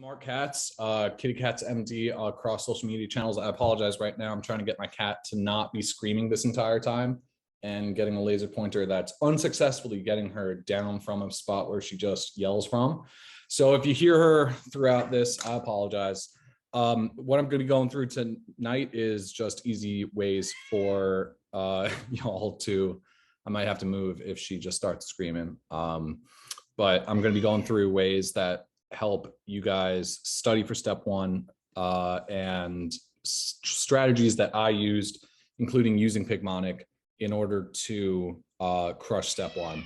Marc Katz, Kitty Cats MD across social media channels. I apologize right now. I'm trying to get my cat to not be screaming this entire time and getting a laser pointer that's unsuccessfully getting her down from a spot where she just yells from. So if you hear her throughout this, I apologize. What I'm going to be going through tonight is just easy ways for y'all to, I might have to move if she just starts screaming. But I'm going to be going through ways that help you guys study for step one and strategies that I used, including using Picmonic in order to crush step one.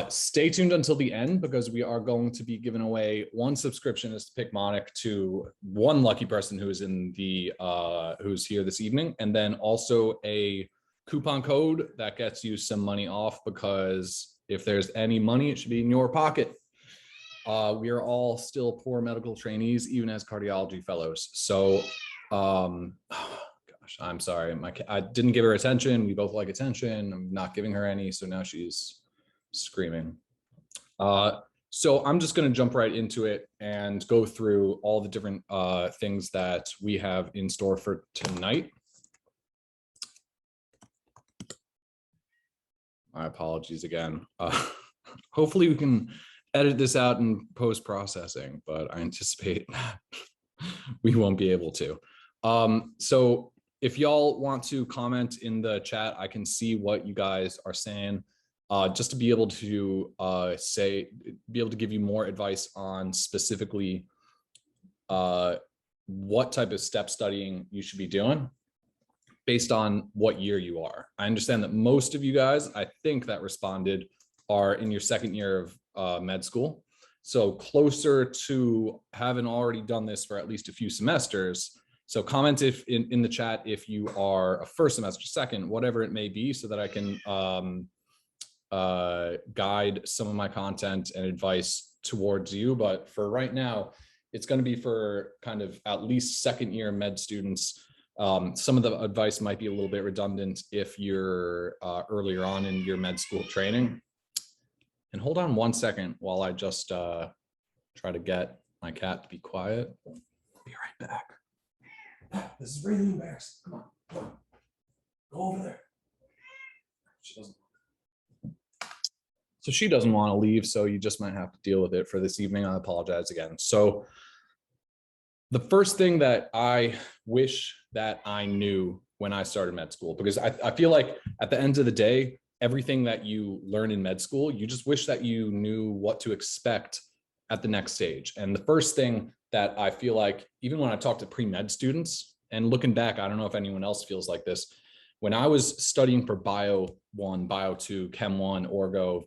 Stay tuned until the end because we are going to be giving away one subscription as Picmonic to one lucky person who is in the who's here this evening, and then also a coupon code that gets you some money off, because if there's any money, it should be in your pocket. We are all still poor medical trainees, even as cardiology fellows. So, gosh, I'm sorry. I didn't give her attention. We both like attention. I'm not giving her any. So now she's screaming. So I'm just going to jump right into it and go through all the different things that we have in store for tonight. My apologies again. Hopefully we can edit this out in post-processing, but I anticipate we won't be able to. So if y'all want to comment in the chat, I can see what you guys are saying, just to be able to give you more advice on specifically what type of step studying you should be doing based on what year you are. I understand that most of you guys, I think that responded, are in your second year of med school. So closer to having already done this for at least a few semesters. So comment if in the chat if you are a first semester, second, whatever it may be, so that I can guide some of my content and advice towards you. But for right now, it's going to be for kind of at least second year med students. Some of the advice might be a little bit redundant if you're earlier on in your med school training. And hold on one second while I just try to get my cat to be quiet. I'll be right back. This is really embarrassing. Come on. Go over there. She doesn't. So she doesn't want to leave, so you just might have to deal with it for this evening. I apologize again. So the first thing that I wish that I knew when I started med school, because I feel like at the end of the day, everything that you learn in med school, you just wish that you knew what to expect at the next stage. And the first thing that I feel like, even when I talk to pre-med students, and looking back, I don't know if anyone else feels like this, when I was studying for Bio 1, Bio 2, Chem 1, Orgo,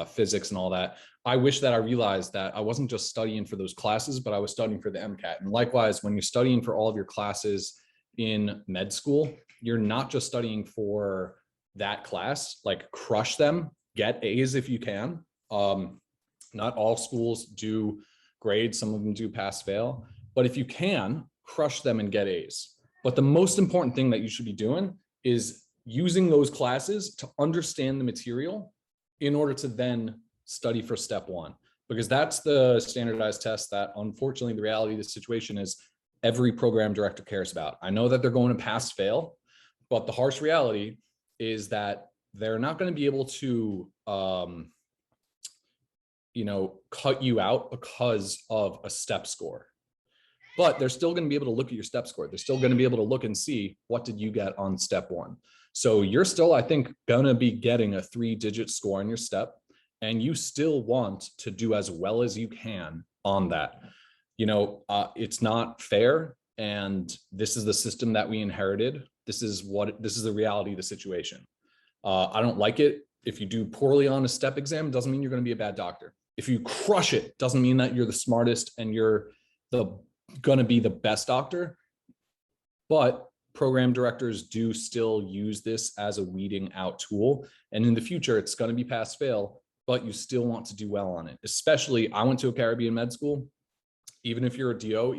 physics and all that, I wish that I realized that I wasn't just studying for those classes, but I was studying for the MCAT. And likewise, when you're studying for all of your classes in med school, you're not just studying for that class, like crush them, get A's if you can. Not all schools do grades, some of them do pass fail, but if you can, crush them and get A's. But the most important thing that you should be doing is using those classes to understand the material in order to then study for step one, because that's the standardized test that, unfortunately, the reality of the situation is every program director cares about. I know that they're going to pass fail, but the harsh reality is that they're not going to be able to, cut you out because of a step score. But they're still going to be able to look at your step score. They're still going to be able to look and see, what did you get on step one? So you're still, I think, going to be getting a 3-digit score on your step, and you still want to do as well as you can on that. It's not fair, and this is the system that we inherited. This is the reality of the situation. I don't like it. If you do poorly on a step exam, doesn't mean you're going to be a bad doctor. If you crush it, doesn't mean that you're the smartest and you're going to be the best doctor. But program directors do still use this as a weeding out tool. And in the future, it's going to be pass fail, but you still want to do well on it. Especially, I went to a Caribbean med school. Even if you're a DO,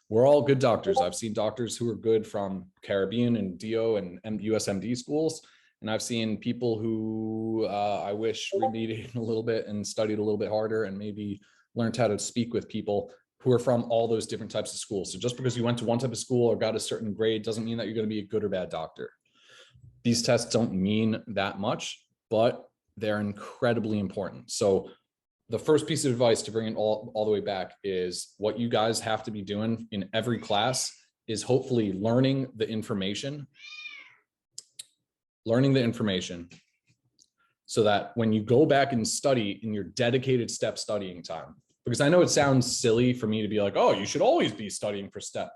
we're all good doctors. I've seen doctors who are good from Caribbean and DO and USMD schools. And I've seen people who I wish remediated a little bit and studied a little bit harder and maybe learned how to speak with people who are from all those different types of schools. So just because you went to one type of school or got a certain grade doesn't mean that you're going to be a good or bad doctor. These tests don't mean that much, but they're incredibly important. So the first piece of advice to bring it all the way back is what you guys have to be doing in every class is hopefully learning the information so that when you go back and study in your dedicated step studying time, because I know it sounds silly for me to be like, oh, you should always be studying for step,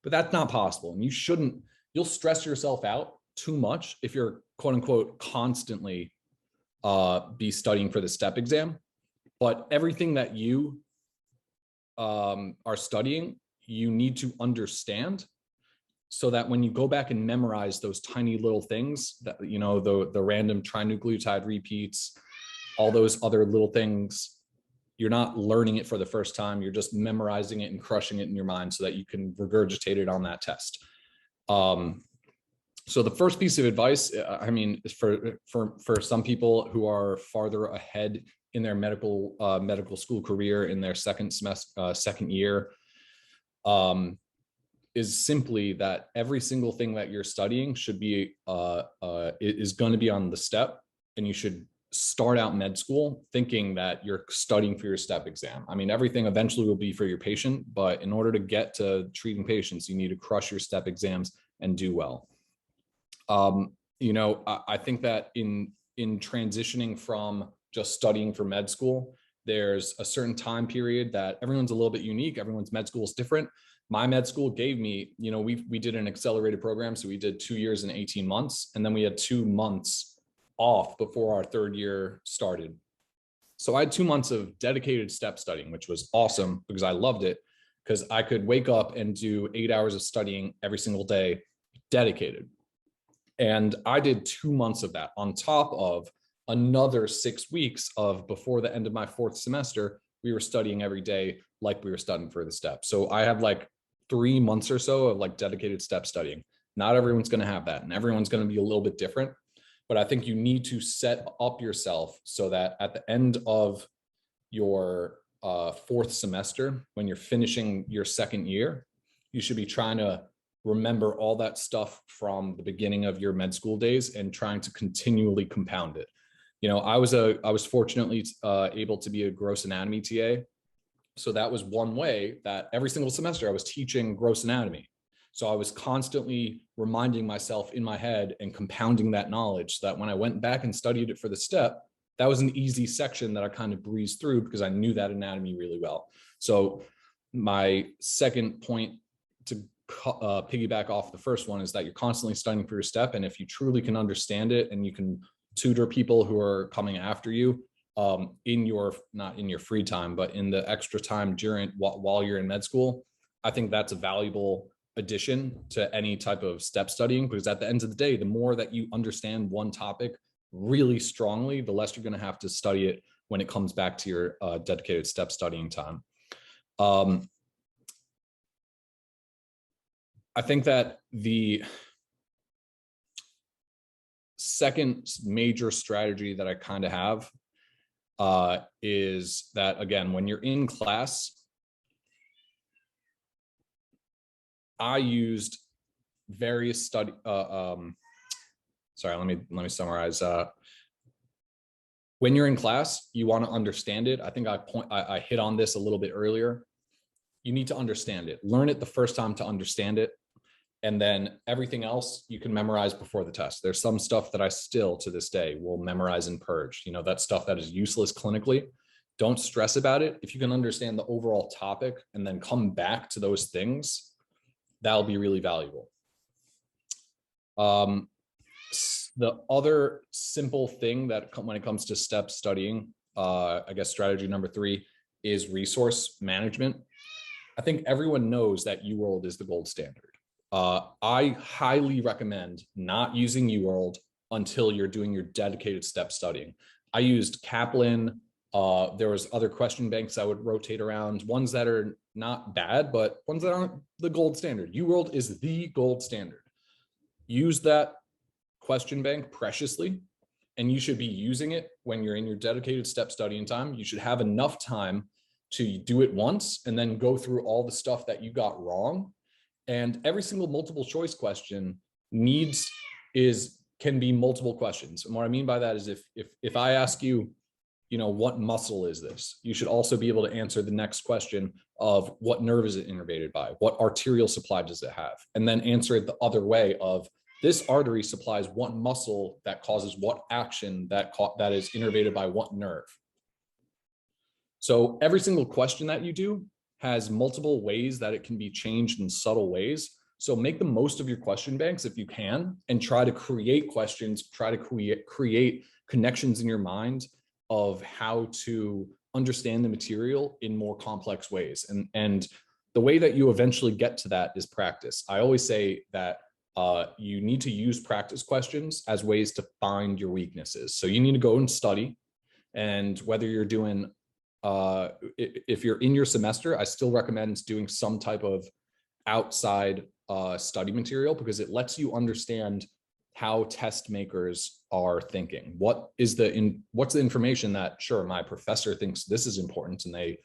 but that's not possible. And you'll stress yourself out too much if you're quote unquote constantly be studying for the step exam. But everything that you are studying, you need to understand so that when you go back and memorize those tiny little things that, you know, the random trinucleotide repeats, all those other little things, you're not learning it for the first time. You're just memorizing it and crushing it in your mind so that you can regurgitate it on that test. So the first piece of advice, I mean, for some people who are farther ahead in their medical school career in their second year, is simply that every single thing that you're studying should be is going to be on the step, and you should start out med school thinking that you're studying for your step exam. I mean, everything eventually will be for your patient, but in order to get to treating patients, you need to crush your step exams and do well. You know, I think that in transitioning from just studying for med school, there's a certain time period that everyone's a little bit unique. Everyone's med school is different. My med school gave me, you know, we did an accelerated program. So we did 2 years and 18 months, and then we had 2 months off before our third year started. So I had 2 months of dedicated step studying, which was awesome because I loved it, because I could wake up and do 8 hours of studying every single day, dedicated. And I did 2 months of that on top of another 6 weeks of, before the end of my 4th semester, we were studying every day like we were studying for the step. So I have like 3 months or so of like dedicated step studying. Not everyone's going to have that, and everyone's going to be a little bit different. But I think you need to set up yourself so that at the end of your 4th semester, when you're finishing your 2nd year, you should be trying to remember all that stuff from the beginning of your med school days and trying to continually compound it. You know, I was fortunately able to be a gross anatomy TA. So that was one way that every single semester I was teaching gross anatomy. So I was constantly reminding myself in my head and compounding that knowledge so that when I went back and studied it for the step, that was an easy section that I kind of breezed through because I knew that anatomy really well. So my second point to piggyback off the first one is that you're constantly studying for your step. And if you truly can understand it and you can tutor people who are coming after you in your, not in your free time, but in the extra time during while you're in med school, I think that's a valuable addition to any type of step studying, because at the end of the day, the more that you understand one topic really strongly, the less you're going to have to study it when it comes back to your dedicated step studying time. I think that the second major strategy that I kind of have is that, again, when you're in class, I used various study. Sorry, let me summarize. When you're in class, you want to understand it. I think I hit on this a little bit earlier. You need to understand it. Learn it the first time to understand it. And then everything else you can memorize before the test. There's some stuff that I still to this day will memorize and purge. You know, that stuff that is useless clinically. Don't stress about it. If you can understand the overall topic and then come back to those things, that'll be really valuable. The other simple thing that when it comes to step studying, I guess strategy number 3 is resource management. I think everyone knows that UWorld is the gold standard. I highly recommend not using UWorld until you're doing your dedicated step studying. I used Kaplan. There was other question banks I would rotate around, ones that are not bad, but ones that aren't the gold standard. UWorld is the gold standard. Use that question bank preciously, and you should be using it when you're in your dedicated step studying time. You should have enough time to do it once and then go through all the stuff that you got wrong. And every single multiple choice question can be multiple questions. And what I mean by that is if I ask you, what muscle is this? You should also be able to answer the next question of what nerve is it innervated by? What arterial supply does it have? And then answer it the other way of this artery supplies what muscle that causes what action that is innervated by what nerve. So every single question that you do has multiple ways that it can be changed in subtle ways. So make the most of your question banks if you can, and try to create questions, try to create connections in your mind of how to understand the material in more complex ways. And the way that you eventually get to that is practice. I always say that you need to use practice questions as ways to find your weaknesses. So you need to go and study. And whether you're doing, if you're in your semester, I still recommend doing some type of outside study material, because it lets you understand how test makers are thinking. What's the information that, sure, my professor thinks this is important and they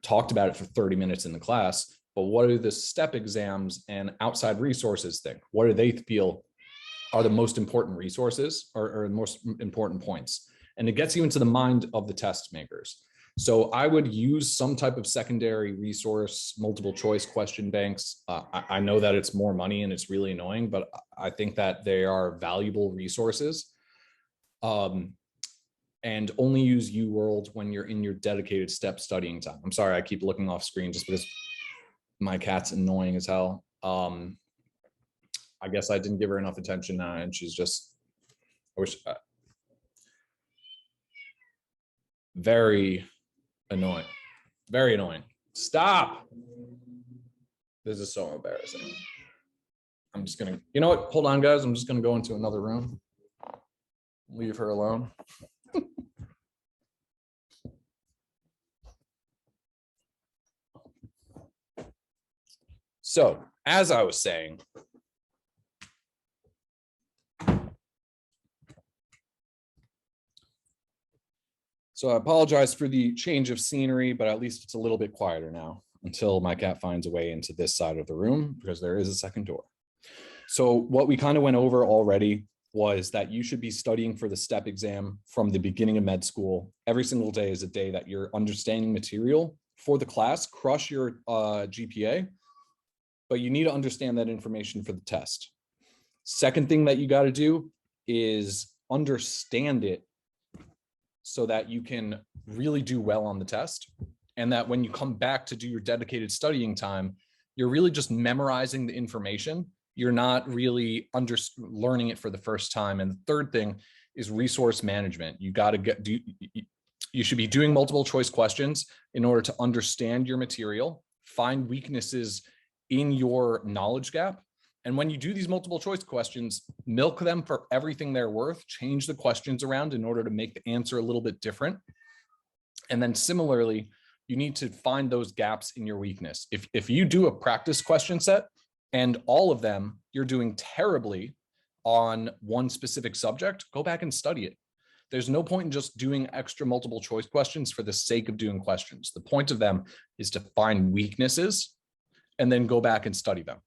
talked about it for 30 minutes in the class, but what do the step exams and outside resources think? What do they feel are the most important resources or the most important points? And it gets you into the mind of the test makers. So I would use some type of secondary resource, multiple choice question banks. I know that it's more money and it's really annoying, but I think that they are valuable resources. And only use UWorld when you're in your dedicated step studying time. I'm sorry, I keep looking off screen just because my cat's annoying as hell. I guess I didn't give her enough attention now, and she's just, I wish, very annoying, very annoying. Stop. This is so embarrassing. I'm just gonna, you know what? Hold on, guys. I'm just gonna go into another room. Leave her alone. So, as I was saying, so I apologize for the change of scenery, but at least it's a little bit quieter now until my cat finds a way into this side of the room, because there is a second door. So what we kind of went over already was that you should be studying for the step exam from the beginning of med school. Every single day is a day that you're understanding material for the class. Crush your GPA, but you need to understand that information for the test. Second thing that you got to do is understand it so that you can really do well on the test, and that when you come back to do your dedicated studying time, you're really just memorizing the information. You're not really learning it for the first time. And the third thing is resource management. You got to you should be doing multiple choice questions in order to understand your material, find weaknesses in your knowledge gap. And when you do these multiple choice questions, milk them for everything they're worth, change the questions around in order to make the answer a little bit different. And then similarly, you need to find those gaps in your weakness. If you do a practice question set and all of them, you're doing terribly on one specific subject, go back and study it. There's no point in just doing extra multiple choice questions for the sake of doing questions. The point of them is to find weaknesses and then go back and study them.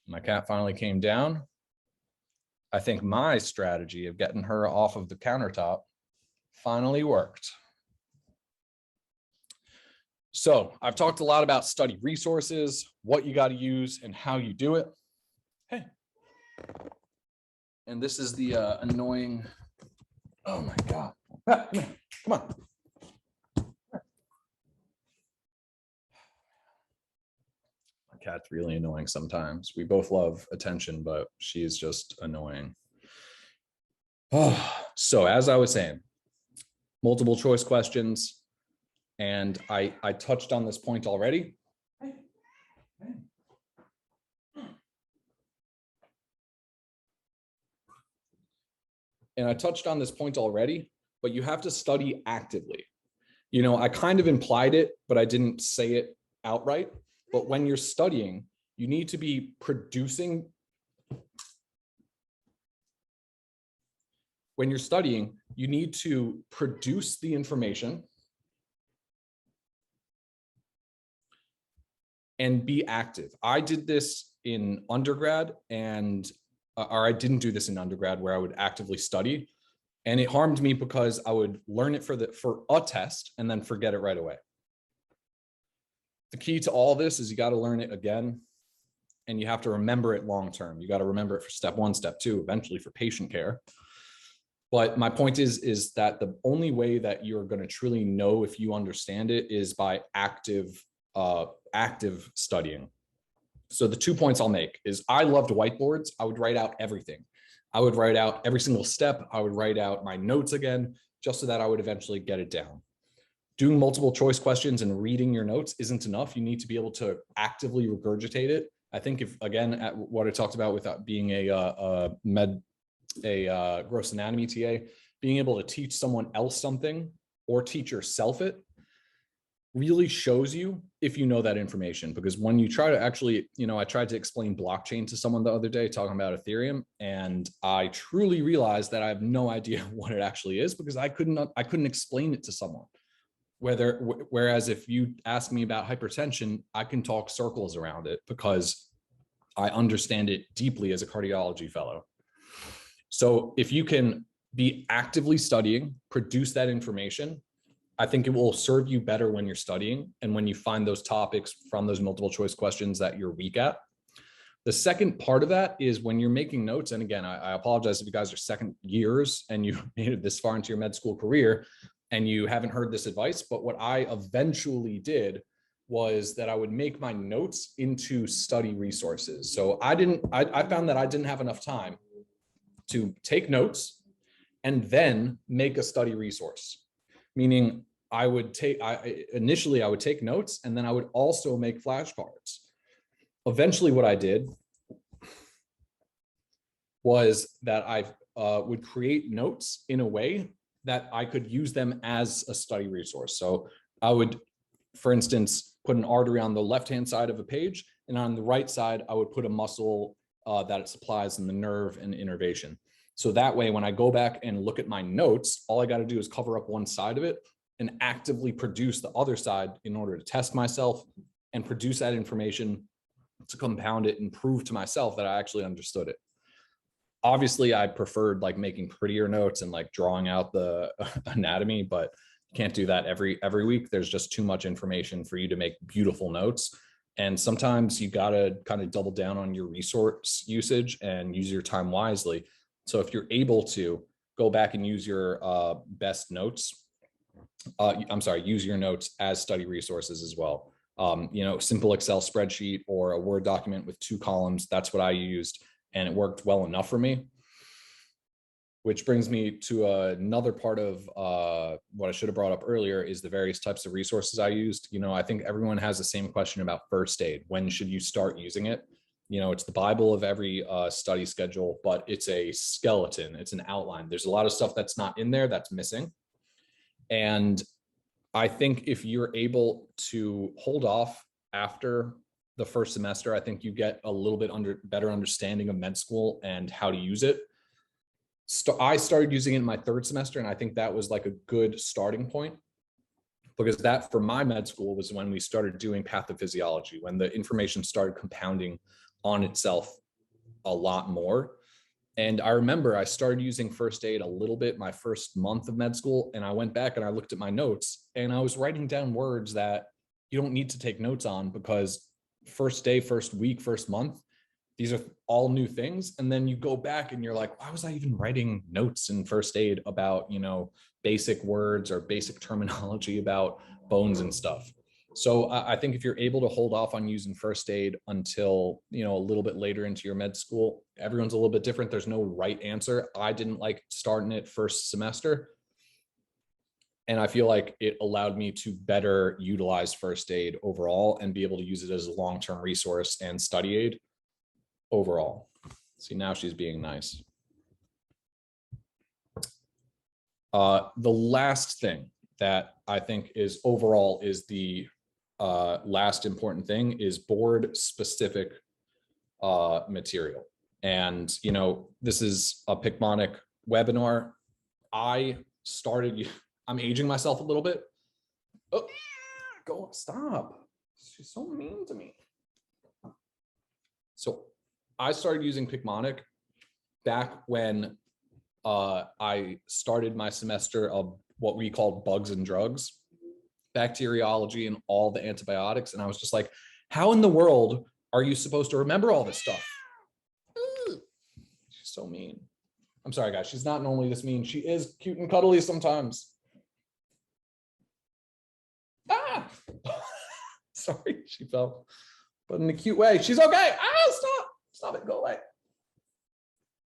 My cat finally came down. I think my strategy of getting her off of the countertop finally worked. So I've talked a lot about study resources, what you got to use and how you do it. Hey. And this is the annoying, oh my God. Ah, come on. Cat's really annoying sometimes. We both love attention, but she's just annoying. Oh, so as I was saying, multiple choice questions, and I touched on this point already. And I touched on this point already, but you have to study actively. You know, I kind of implied it, but I didn't say it outright. But when you're studying, you need to be producing. when you're studying, you need to produce the information and be active. I did this in undergrad or I didn't do this in undergrad where I would actively study. And it harmed me because I would learn it for a test and then forget it right away. The key to all this is you got to learn it again, and you have to remember it long term. You got to remember it for step 1, step 2, eventually for patient care. But my point is that the only way that you're going to truly know if you understand it is by active studying. So the 2 points I'll make is I loved whiteboards. I would write out everything. I would write out every single step. I would write out my notes again, just so that I would eventually get it down. Doing multiple choice questions and reading your notes isn't enough. You need to be able to actively regurgitate it. I think if, again, at what I talked about with being a gross anatomy TA, being able to teach someone else something or teach yourself it really shows you if you know that information. Because when you try to actually, I tried to explain blockchain to someone the other day talking about Ethereum, and I truly realized that I have no idea what it actually is because I couldn't explain it to someone. Whereas if you ask me about hypertension, I can talk circles around it because I understand it deeply as a cardiology fellow. So if you can be actively studying, produce that information, I think it will serve you better when you're studying and when you find those topics from those multiple choice questions that you're weak at. The second part of that is when you're making notes. And again, I apologize if you guys are second years and you made it this far into your med school career and you haven't heard this advice, but what I eventually did was that I would make my notes into study resources. So I found that I didn't have enough time to take notes and then make a study resource, meaning initially I would take notes and then I would also make flashcards. Eventually what I did was that I would create notes in a way that I could use them as a study resource. So I would, for instance, put an artery on the left-hand side of a page, and on the right side, I would put a muscle that it supplies in the nerve and innervation. So that way, when I go back and look at my notes, all I got to do is cover up one side of it and actively produce the other side in order to test myself and produce that information to compound it and prove to myself that I actually understood it. Obviously, I preferred like making prettier notes and like drawing out the anatomy, but you can't do that every week. There's just too much information for you to make beautiful notes. And sometimes you got to kind of double down on your resource usage and use your time wisely. So if you're able to go back and use your best notes, use your notes as study resources as well. Simple Excel spreadsheet or a Word document with 2 columns. That's what I used, and it worked well enough for me. Which brings me to another part of what I should have brought up earlier is the various types of resources I used. I think everyone has the same question about first aid. When should you start using it? It's the Bible of every study schedule, but it's a skeleton. It's an outline. There's a lot of stuff that's not in there that's missing. And I think if you're able to hold off after the first semester, I think you get a little bit better understanding of med school and how to use it. I started using it in my 3rd semester, and I think that was like a good starting point, because that for my med school was when we started doing pathophysiology, when the information started compounding on itself a lot more. And I remember I started using first aid a little bit my first month of med school, and I went back and I looked at my notes and I was writing down words that you don't need to take notes on, because first day, first week, first month, these are all new things. And then you go back and you're like, why was I even writing notes in first aid about, basic words or basic terminology about bones and stuff? So I think if you're able to hold off on using first aid until, a little bit later into your med school, everyone's a little bit different. There's no right answer. I didn't like starting it first semester. And I feel like it allowed me to better utilize first aid overall and be able to use it as a long-term resource and study aid overall. See, now she's being nice. The last thing that I think is overall is the last important thing is board specific material. And, this is a Picmonic webinar. I'm aging myself a little bit. Oh, stop. She's so mean to me. So I started using Picmonic back when I started my semester of what we called bugs and drugs, bacteriology and all the antibiotics. And I was just like, how in the world are you supposed to remember all this stuff? She's so mean. I'm sorry, guys. She's not normally this mean. She is cute and cuddly sometimes. Ah! Sorry, she fell, but in a cute way. She's okay. Ah, stop. Stop it. Go away.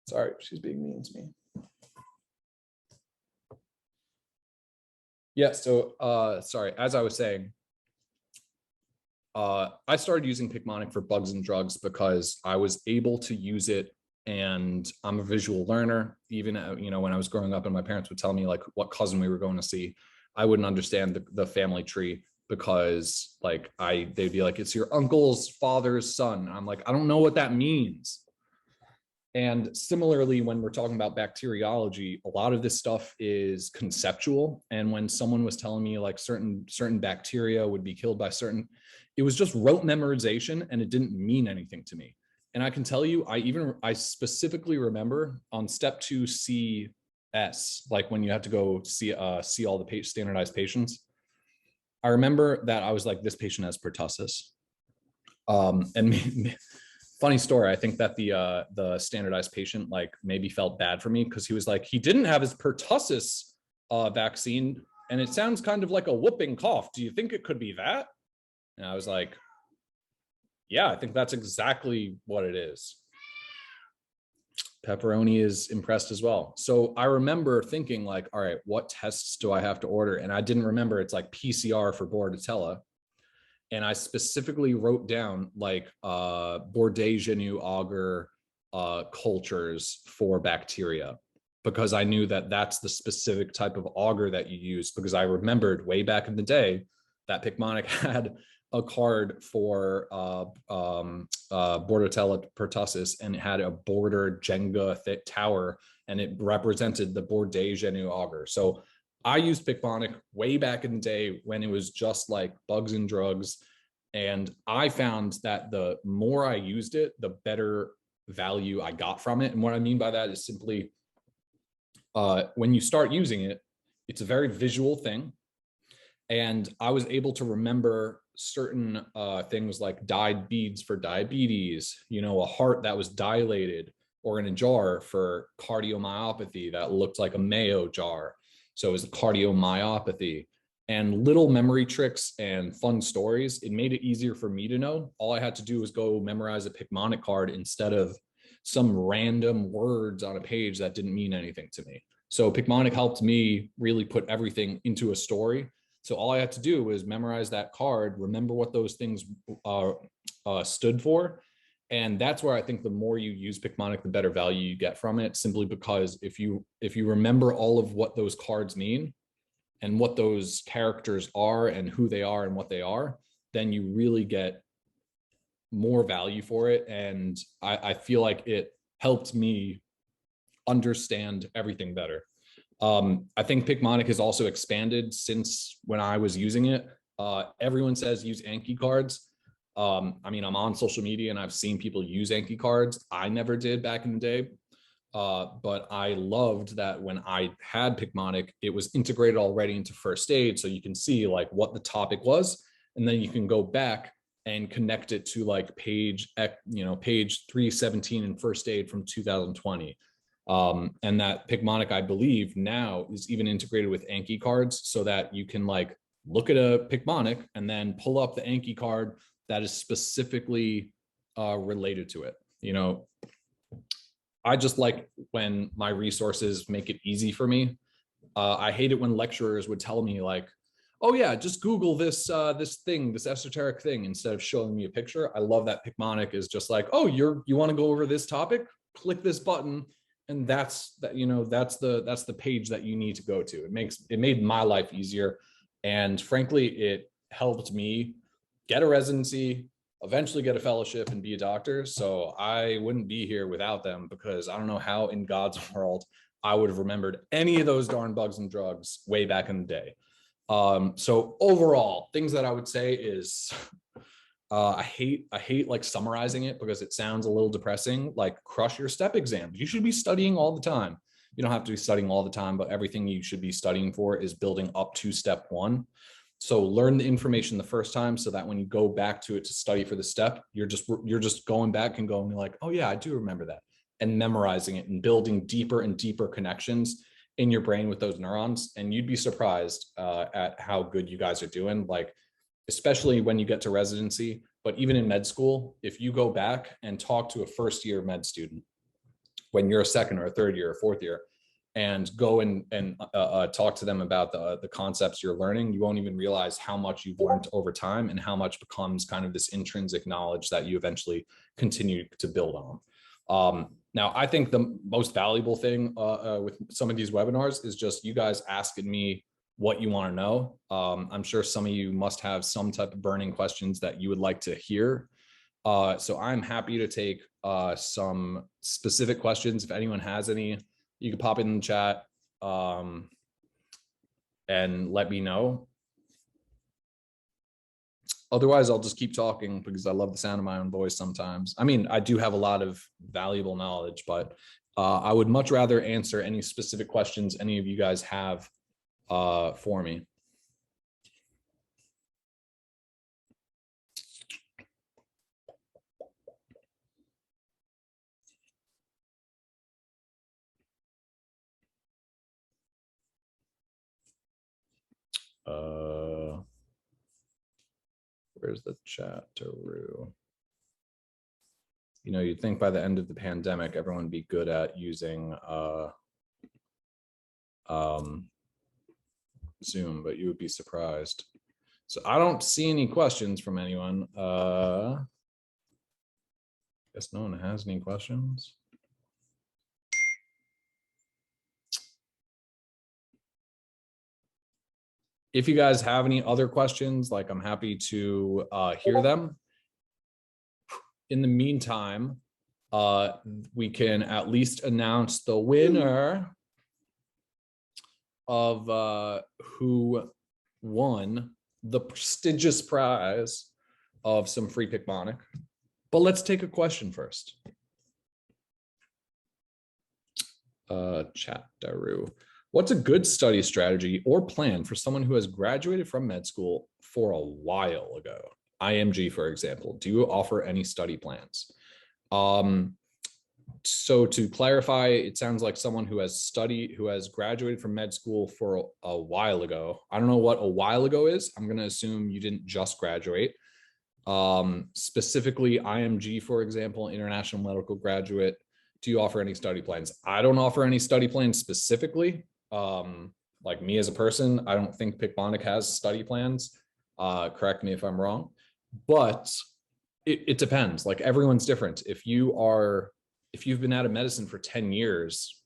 Sorry, she's being mean to me. Yeah, so sorry, as I was saying, I started using Picmonic for bugs and drugs because I was able to use it, and I'm a visual learner. Even when I was growing up and my parents would tell me like what cousin we were going to see, I wouldn't understand the family tree because like they'd be like, it's your uncle's father's son. And I'm like, I don't know what that means. And similarly, when we're talking about bacteriology, a lot of this stuff is conceptual. And when someone was telling me like certain bacteria would be killed by it was just rote memorization and it didn't mean anything to me. And I can tell you, I specifically remember on step 2 CS, like when you have to go see all the standardized patients. I remember that I was like, this patient has pertussis. And funny story, I think that the standardized patient like maybe felt bad for me because he was like, he didn't have his pertussis vaccine, and it sounds kind of like a whooping cough. Do you think it could be that? And I was like, yeah, I think that's exactly what it is. Pepperoni is impressed as well. So I remember thinking like, all right, what tests do I have to order? And I didn't remember it's like PCR for Bordetella. And I specifically wrote down like Bordetella agar cultures for bacteria, because I knew that that's the specific type of agar that you use, because I remembered way back in the day that Picmonic had a card for Bordetella pertussis, and it had a border Jenga thick tower, and it represented the Bordetella agar. So I used Picmonic way back in the day when it was just like bugs and drugs. And I found that the more I used it, the better value I got from it. And what I mean by that is simply when you start using it, it's a very visual thing. And I was able to remember certain things like dyed beads for diabetes, a heart that was dilated, or in a jar for cardiomyopathy that looked like a mayo jar. So it was a cardiomyopathy. And little memory tricks and fun stories. It made it easier for me to know. All I had to do was go memorize a Picmonic card instead of some random words on a page that didn't mean anything to me. So Picmonic helped me really put everything into a story. So all I had to do was memorize that card, remember what those things stood for. And that's where I think the more you use Picmonic, the better value you get from it, simply because if you remember all of what those cards mean and what those characters are and who they are and what they are, then you really get more value for it. And I feel like it helped me understand everything better. I think Picmonic has also expanded since when I was using it. Everyone says use Anki cards. I'm on social media and I've seen people use Anki cards. I never did back in the day. But I loved that when I had Picmonic, it was integrated already into first aid. So you can see like what the topic was, and then you can go back and connect it to like page 317 in first aid from 2020. And that Picmonic, I believe now is even integrated with Anki cards, so that you can like look at a Picmonic and then pull up the Anki card that is specifically related to it. I just like when my resources make it easy for me. I hate it when lecturers would tell me like, oh yeah, just Google this esoteric thing, instead of showing me a picture. I love that Picmonic is just like, oh, you want to go over this topic? Click this button, and that's the page that you need to go to. It made my life easier, and frankly, it helped me get a residency, eventually get a fellowship, and be a doctor. So I wouldn't be here without them, because I don't know how in God's world I would have remembered any of those darn bugs and drugs way back in the day. So overall, things that I would say is I hate like summarizing it because it sounds a little depressing. Like, crush your step exams. You should be studying all the time. You don't have to be studying all the time, but everything you should be studying for is building up to step one. So learn the information the first time so that when you go back to it to study for the step, you're just going back and going like, oh yeah, I do remember that, and memorizing it and building deeper and deeper connections in your brain with those neurons. And you'd be surprised at how good you guys are doing. Like, especially when you get to residency, but even in med school, if you go back and talk to a first year med student when you're a second or a third year or fourth year, and go and talk to them about the concepts you're learning, you won't even realize how much you've learned over time and how much becomes kind of this intrinsic knowledge that you eventually continue to build on. Now, I think the most valuable thing with some of these webinars is just you guys asking me what you want to know. I'm sure some of you must have some type of burning questions that you would like to hear. So I'm happy to take some specific questions. If anyone has any, you can pop it in the chat and let me know. Otherwise, I'll just keep talking because I love the sound of my own voice sometimes. I mean, I do have a lot of valuable knowledge, but I would much rather answer any specific questions any of you guys have for me. Where's the chat, Taru? You know, you'd think by the end of the pandemic, everyone would be good at using Zoom, but you would be surprised. So I don't see any questions from anyone. Guess no one has any questions. If you guys have any other questions, like, I'm happy to hear them. In the meantime, we can at least announce the winner of who won the prestigious prize of some free Picmonic. But let's take a question first. Chat, Daru. What's a good study strategy or plan for someone who has graduated from med school for a while ago? IMG, for example. Do you offer any study plans? So to clarify, it sounds like someone who has graduated from med school for a while ago. I don't know what a while ago is. I'm going to assume you didn't just graduate. Specifically, IMG, for example, international medical graduate. Do you offer any study plans? I don't offer any study plans specifically. Like, me as a person, I don't think Picmonic has study plans. Correct me if I'm wrong, but it depends. Like, everyone's different. If you've been out of medicine for 10 years,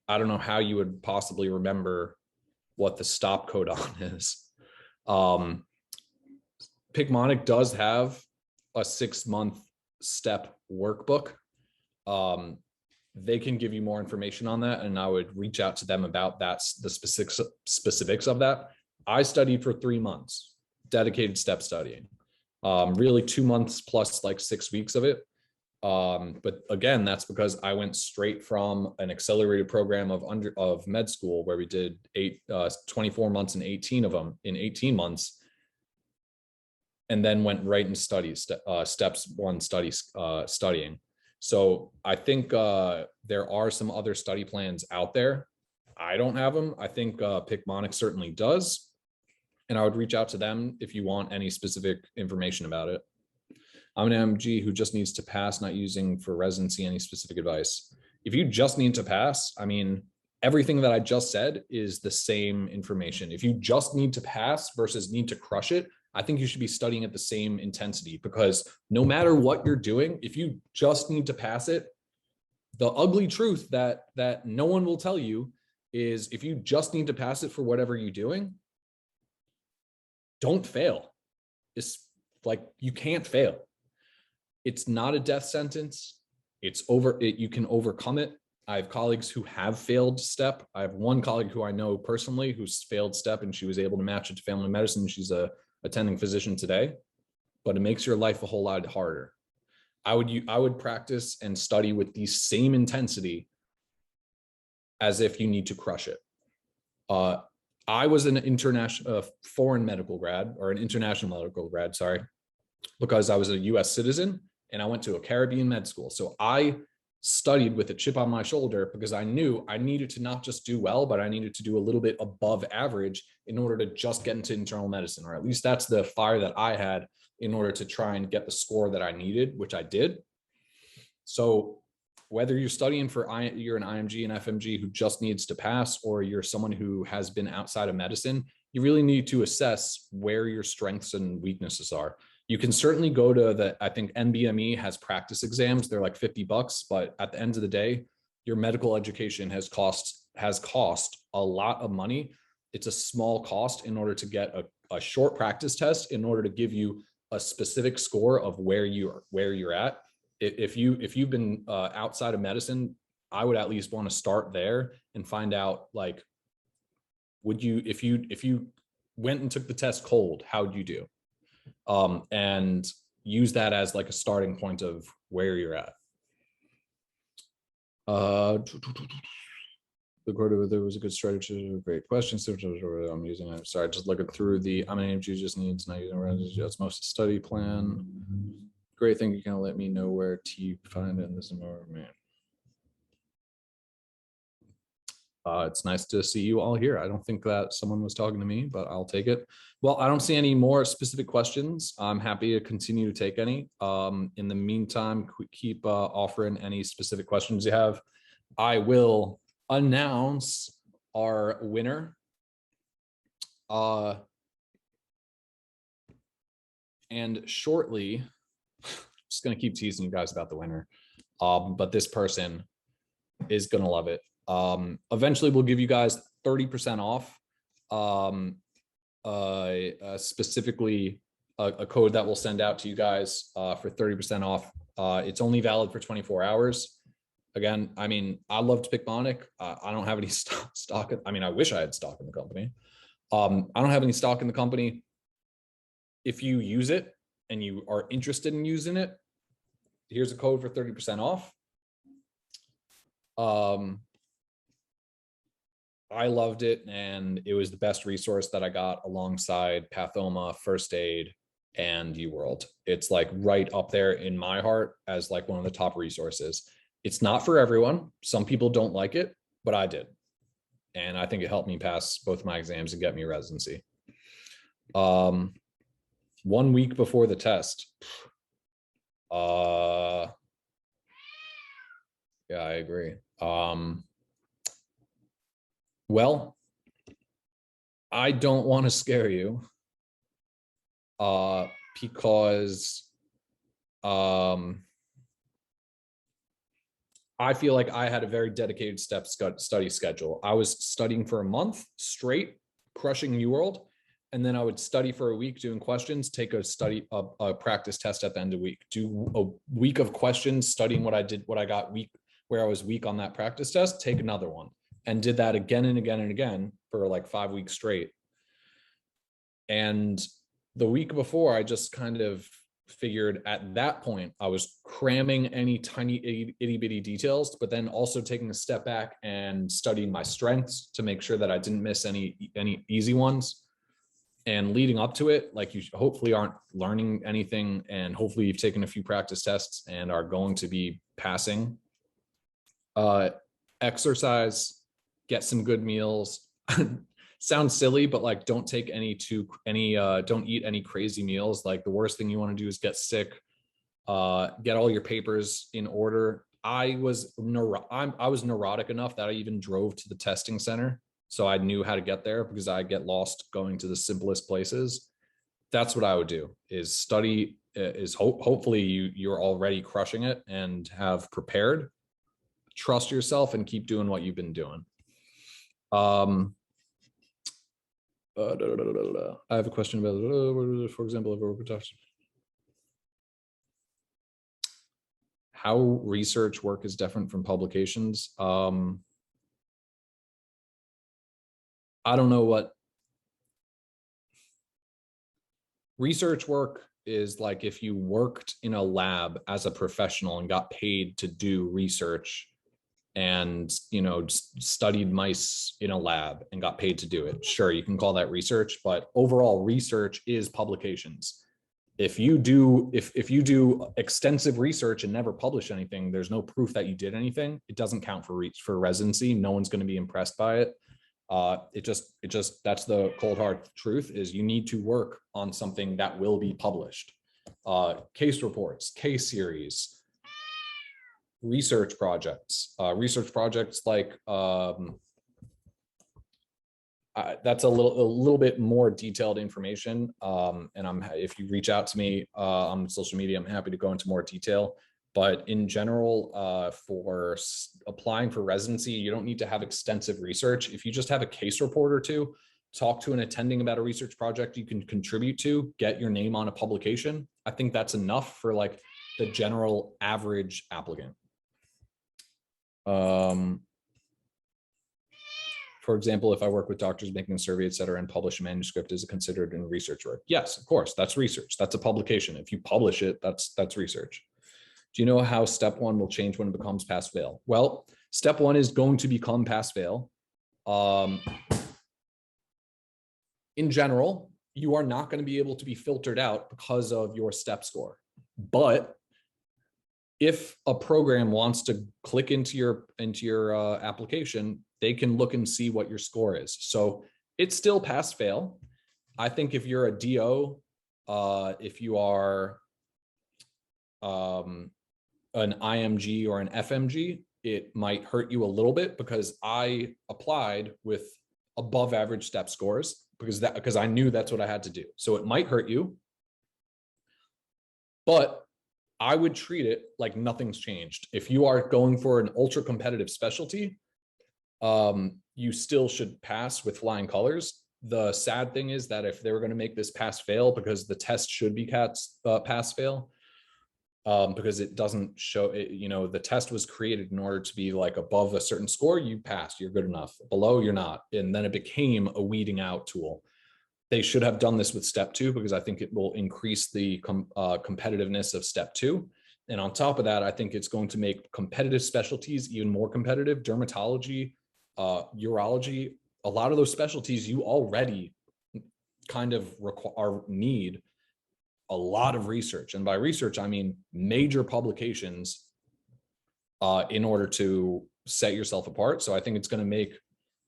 I don't know how you would possibly remember what the stop codon is. Picmonic does have a 6-month step workbook. They can give you more information on that, and I would reach out to them about that, the specifics of that. I studied for 3 months, dedicated step studying, really 2 months plus like 6 weeks of it. But again, that's because I went straight from an accelerated program of med school where we did 24 months and 18 of them in 18 months, and then went right into steps one studying. So I think there are some other study plans out there. I don't have them. I think Picmonic certainly does. And I would reach out to them if you want any specific information about it. I'm an MG who just needs to pass, not using for residency any specific advice. If you just need to pass, I mean, everything that I just said is the same information. If you just need to pass versus need to crush it, I think you should be studying at the same intensity, because no matter what you're doing, if you just need to pass it, the ugly truth that no one will tell you is if you just need to pass it for whatever you're doing, don't fail. It's like, you can't fail. It's not a death sentence. You can overcome it. I have colleagues who have failed STEP. I have one colleague who I know personally who's failed STEP, and she was able to match it to family medicine. She's a attending physician today, but it makes your life a whole lot harder. I would practice and study with the same intensity as if you need to crush it. I was an international foreign medical grad, or an international medical grad, sorry, because I was a US citizen and I went to a Caribbean med school. So I studied with a chip on my shoulder because I knew I needed to not just do well, but I needed to do a little bit above average in order to just get into internal medicine, or at least that's the fire that I had in order to try and get the score that I needed, which I did. So whether you're studying for, you're an IMG and FMG who just needs to pass, or you're someone who has been outside of medicine, you really need to assess where your strengths and weaknesses are. You can certainly go to I think NBME has practice exams. They're like $50, but at the end of the day, your medical education has cost a lot of money. It's a small cost in order to get a short practice test in order to give you a specific score of where you're at. If you've been outside of medicine, I would at least want to start there and find out, like, if you went and took the test cold, how would you do? And use that as like a starting point of where you're at. The quarter, there was a good strategy, great question. I'm using it. Sorry, just looking through the, I'm an AMG just needs, not using residency, that's most study plan. Great thing, you can let me know where to find it in this environment. It's nice to see you all here. I don't think that someone was talking to me, but I'll take it. Well, I don't see any more specific questions. I'm happy to continue to take any. In the meantime, keep offering any specific questions you have. I will announce our winner. And shortly, just going to keep teasing you guys about the winner. But this person is going to love it. Eventually we'll give you guys 30% off, specifically a code that we'll send out to you guys for 30% off. It's only valid for 24 hours. Again, I mean, I loved Picmonic. I don't have any stock. I mean, I wish I had stock in the company. I don't have any stock in the company. If you use it and you are interested in using it, here's a code for 30% off. I loved it, and it was the best resource that I got alongside Pathoma, First Aid, and UWorld. It's like right up there in my heart as like one of the top resources. It's not for everyone. Some people don't like it, but I did. And I think it helped me pass both my exams and get me residency. 1 week before the test. Yeah, I agree. Well, I don't want to scare you because I feel like I had a very dedicated study schedule. I was studying for a month straight, crushing UWorld, and then I would study for a week doing questions, take a practice test at the end of the week, do a week of questions, studying what I got where I was weak on that practice test, take another one. And did that again and again and again for like 5 weeks straight. And the week before, I just kind of figured at that point, I was cramming any tiny itty bitty details, but then also taking a step back and studying my strengths to make sure that I didn't miss any easy ones. And leading up to it, like, you hopefully aren't learning anything, and hopefully you've taken a few practice tests and are going to be passing. Exercise, get some good meals. Sounds silly, but like, don't take don't eat any crazy meals. Like, the worst thing you want to do is get sick. Get all your papers in order. I was neurotic enough that I even drove to the testing center, so I knew how to get there because I get lost going to the simplest places. That's what I would do, is study, hopefully you're already crushing it and have prepared. Trust yourself and keep doing what you've been doing. I have a question about, for example, how research work is different from publications. I don't know what research work is like. If you worked in a lab as a professional and got paid to do research and, studied mice in a lab and got paid to do it, sure, you can call that research, but overall research is publications. If you do extensive research and never publish anything, there's no proof that you did anything. It doesn't count for residency. No one's going to be impressed by it. It just that's the cold hard truth, is you need to work on something that will be published. Case reports, case series, research projects like that's a little bit more detailed information. And if you reach out to me on social media, I'm happy to go into more detail. But in general, for applying for residency, you don't need to have extensive research. If you just have a case report or two, talk to an attending about a research project you can contribute to, get your name on a publication, I think that's enough for like the general average applicant. For example, if I work with doctors making a survey, et cetera, and publish a manuscript, is it considered in research work? Yes, of course, that's research. That's a publication. If you publish it, that's research. Do you know how step one will change when it becomes pass fail? Well, step one is going to become pass fail. In general, you are not going to be able to be filtered out because of your step score. But if a program wants to click into your application, they can look and see what your score is. So it's still pass fail. I think if you're a DO, if you are an IMG or an FMG, it might hurt you a little bit, because I applied with above average step scores because I knew that's what I had to do. So it might hurt you, but I would treat it like nothing's changed. If you are going for an ultra competitive specialty, you still should pass with flying colors. The sad thing is that if they were going to make this pass fail, because the test should be pass fail, because it doesn't show it, the test was created in order to be like above a certain score, you passed, you're good enough. Below, you're not. And then it became a weeding out tool. They should have done this with step two, because I think it will increase the competitiveness of step two. And on top of that, I think it's going to make competitive specialties even more competitive. Dermatology, urology, a lot of those specialties you already kind of need a lot of research. And by research, I mean major publications in order to set yourself apart. So I think it's going to make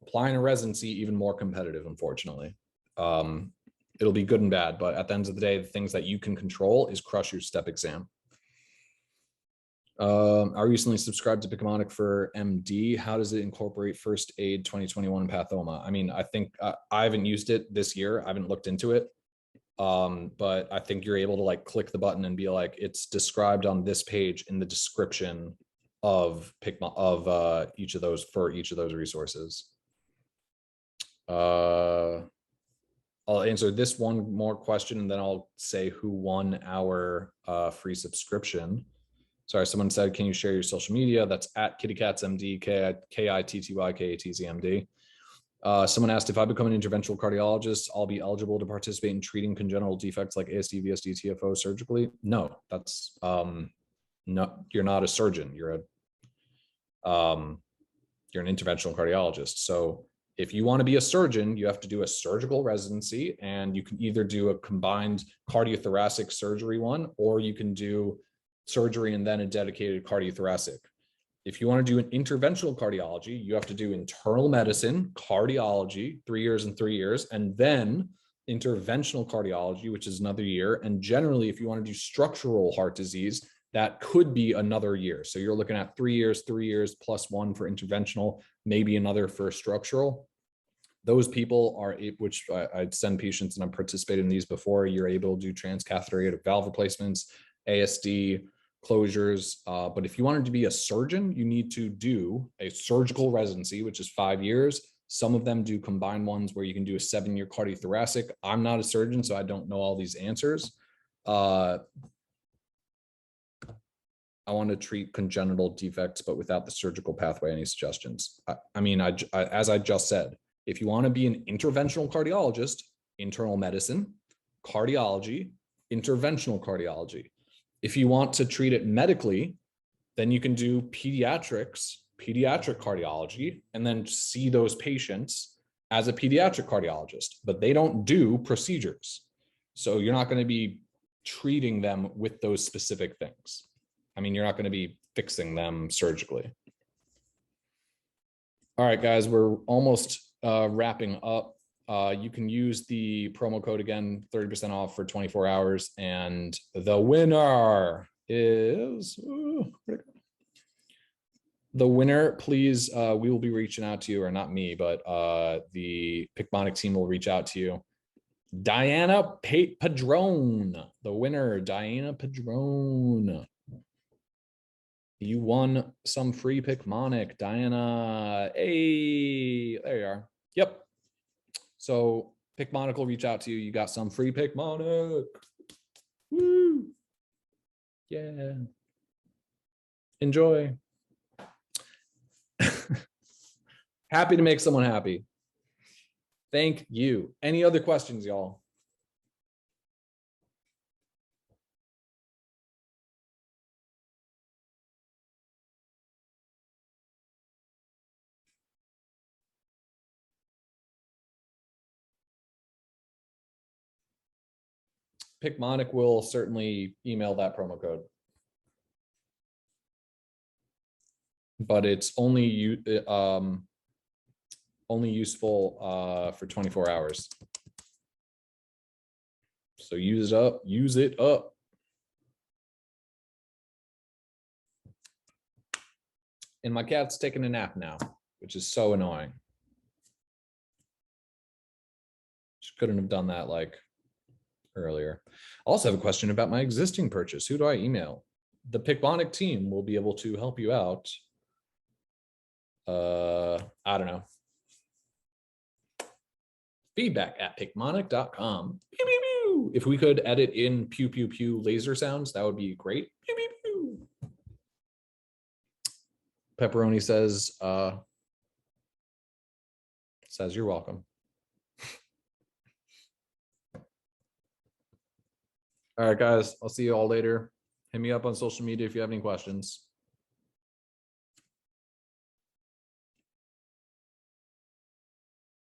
applying a residency even more competitive, unfortunately. It'll be good and bad, but at the end of the day, the things that you can control is crush your step exam. I recently subscribed to Picmonic for MD. How does it incorporate first aid 2021 pathoma? I mean, I think I haven't used it this year. I haven't looked into it. But I think you're able to like click the button and be like, it's described on this page in the description of each of those resources. I'll answer this one more question, and then I'll say who won our free subscription. Sorry, someone said, can you share your social media? That's at KittyCatsMD, KITTYKATZMD. Someone asked, if I become an interventional cardiologist, I'll be eligible to participate in treating congenital defects like ASD, VSD, TFO surgically? No, that's no, you're not a surgeon. You're an interventional cardiologist. So if you want to be a surgeon, you have to do a surgical residency, and you can either do a combined cardiothoracic surgery one, or you can do surgery and then a dedicated cardiothoracic. If you want to do an interventional cardiology, you have to do internal medicine, cardiology, 3 years and 3 years, and then interventional cardiology, which is another year. And generally, if you want to do structural heart disease, that could be another year. So you're looking at 3 years plus 1 for interventional, maybe another for structural. Those people are, which I'd send patients, and I've participated in these before, you're able to do transcatheter aortic valve replacements, ASD, closures. But if you wanted to be a surgeon, you need to do a surgical residency, which is 5 years. Some of them do combined ones where you can do a 7-year cardiothoracic. I'm not a surgeon, so I don't know all these answers. I want to treat congenital defects, but without the surgical pathway. Any suggestions? I mean, as I just said, if you want to be an interventional cardiologist, internal medicine, cardiology, interventional cardiology. If you want to treat it medically, then you can do pediatrics, pediatric cardiology, and then see those patients as a pediatric cardiologist, but they don't do procedures. So you're not going to be treating them with those specific things. I mean, you're not going to be fixing them surgically. All right, guys, we're almost wrapping up. You can use the promo code again, 30% off for 24 hours. And the winner is, the winner, please, we will be reaching out to you, or not me, but the Picmonic team will reach out to you. Diana Padrone, the winner, Diana Padrone. You won some free Picmonic, Diana. Hey, there you are. Yep. So Picmonic will reach out to you. You got some free Picmonic. Woo. Yeah. Enjoy. Happy to make someone happy. Thank you. Any other questions, y'all? Picmonic will certainly email that promo code, but it's only useful for 24 hours. So use it up. Use it up. And my cat's taking a nap now, which is so annoying. She couldn't have done that like earlier. I also have a question about my existing purchase. Who do I email? The Picmonic team will be able to help you out. I don't know. feedback@picmonic.com. Pew, pew, pew. If we could edit in pew pew pew laser sounds, that would be great. Pew, pew, pew. Pepperoni says you're welcome. All right, guys, I'll see you all later. Hit me up on social media if you have any questions.